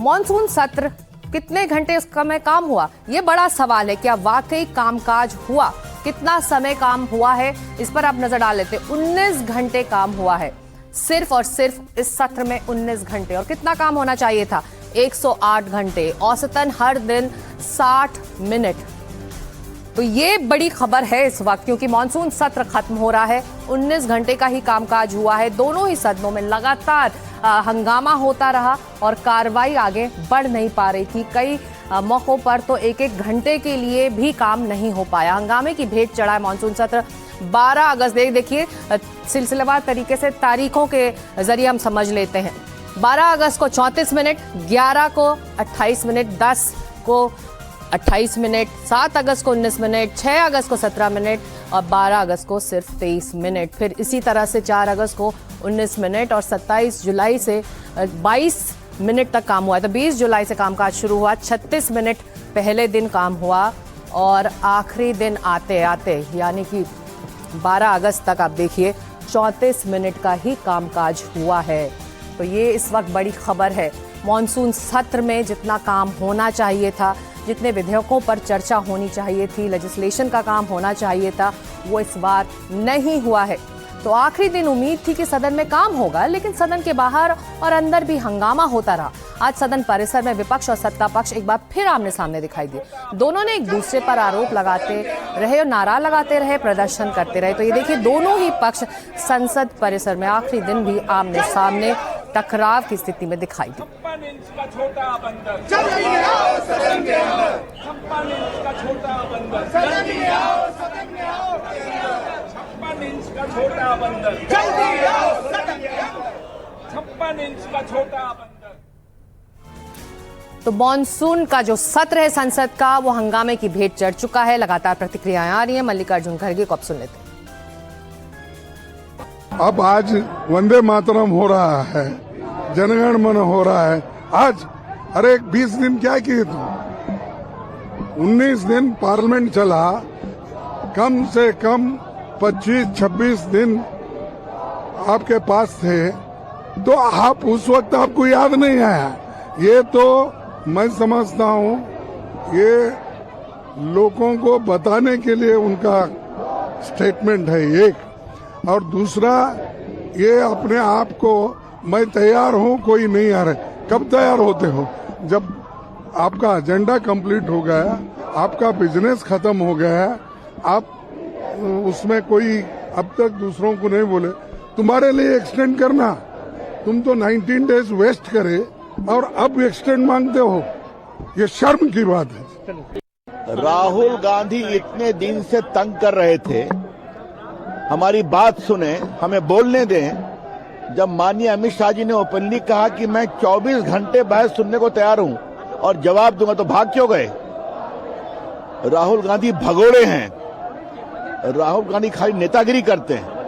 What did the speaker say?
Monsoon सत्र कितने घंटे इस समय काम हुआ, ये बड़ा सवाल है। क्या वाकई कामकाज हुआ? कितना समय काम हुआ है, इस पर आप नजर डाल लेते। 19 घंटे काम हुआ है, सिर्फ और सिर्फ इस सत्र में 19 घंटे। और कितना काम होना चाहिए था? 108 घंटे, औसतन हर दिन 60 मिनट। तो ये बड़ी खबर है इस वक्त, क्योंकि मॉनसून सत्र खत्म हो रहा है। 19 घंटे का ही कामकाज हुआ है। दोनों ही सदनों में लगातार हंगामा होता रहा और कार्रवाई आगे बढ़ नहीं पा रही थी। कई मौकों पर तो एक एक घंटे के लिए भी काम नहीं हो पाया। हंगामे की भेंट चढ़ा है मॉनसून सत्र। 12 अगस्त देखिए सिलसिलेवार तरीके से तारीखों के जरिए हम समझ लेते हैं। 12 अगस्त को 34 मिनट, 11 को 28 मिनट, 10 को 28 मिनट, 7 अगस्त को 19 मिनट, 6 अगस्त को 17 मिनट और 12 अगस्त को सिर्फ 23 मिनट। फिर इसी तरह से 4 अगस्त को 19 मिनट और 27 जुलाई से 22 मिनट तक काम हुआ है। तो 20 जुलाई से कामकाज शुरू हुआ, 36 मिनट पहले दिन काम हुआ और आखिरी दिन आते आते यानी कि 12 अगस्त तक आप देखिए 34 मिनट का ही कामकाज हुआ है। तो ये इस वक्त बड़ी खबर है। मॉनसून सत्र में जितना काम होना चाहिए था, जितने विधेयकों पर चर्चा होनी चाहिए थी, लेजिस्लेशन का काम होना चाहिए था, वो इस बार नहीं हुआ है। तो आखिरी दिन उम्मीद थी कि सदन में काम होगा, लेकिन सदन के बाहर और अंदर भी हंगामा होता रहा। आज सदन परिसर में विपक्ष और सत्ता पक्ष एक बार फिर आमने सामने दिखाई दिए। दोनों ने एक दूसरे पर आरोप लगाते रहे और नारा लगाते रहे, प्रदर्शन करते रहे। तो ये देखिए दोनों ही पक्ष संसद परिसर में आखिरी दिन भी आमने सामने टकराव की स्थिति में दिखाई दी। 56 इंच का छोटा बंदर, जल्दी आओ सदन के अंदर। 56 इंच का छोटा बंदर, जल्दी आओ सदन में आओ। 56 इंच का छोटा बंदर, जल्दी आओ सदन के अंदर। 56 इंच का छोटा बंदर। तो मॉनसून का जो सत्र है संसद का, वो हंगामे की भेंट चढ़ चुका है। लगातार प्रतिक्रियाएं आ रही हैं। मल्लिकार्जुन खड़गे को अब सुन लेते हैं। अब आज वंदे मातरम हो रहा है, जनगण मन हो रहा है। आज अरे 20 दिन क्या किए तुम? 19 दिन पार्लियामेंट चला, कम से कम 25-26 दिन आपके पास थे, तो आप उस वक्त आपको याद नहीं आया। ये तो मैं समझता हूँ ये लोगों को बताने के लिए उनका स्टेटमेंट है एक, और दूसरा ये अपने आप को मैं तैयार हूँ, कोई नहीं आ रहा। कब तैयार होते हो? जब आपका एजेंडा कंप्लीट हो गया, आपका बिजनेस खत्म हो गया, आप उसमें कोई अब तक दूसरों को नहीं बोले तुम्हारे लिए एक्सटेंड करना। तुम तो 19 डेज वेस्ट करे और अब एक्सटेंड मांगते हो, ये शर्म की बात है। राहुल गांधी इतने दिन से तंग कर रहे थे, हमारी बात सुने, हमें बोलने दें। जब माननीय अमित शाह जी ने ओपनली कहा कि मैं 24 घंटे बहस सुनने को तैयार हूं और जवाब दूंगा, तो भाग क्यों गए? राहुल गांधी भगोड़े हैं। राहुल गांधी खाली नेतागिरी करते हैं।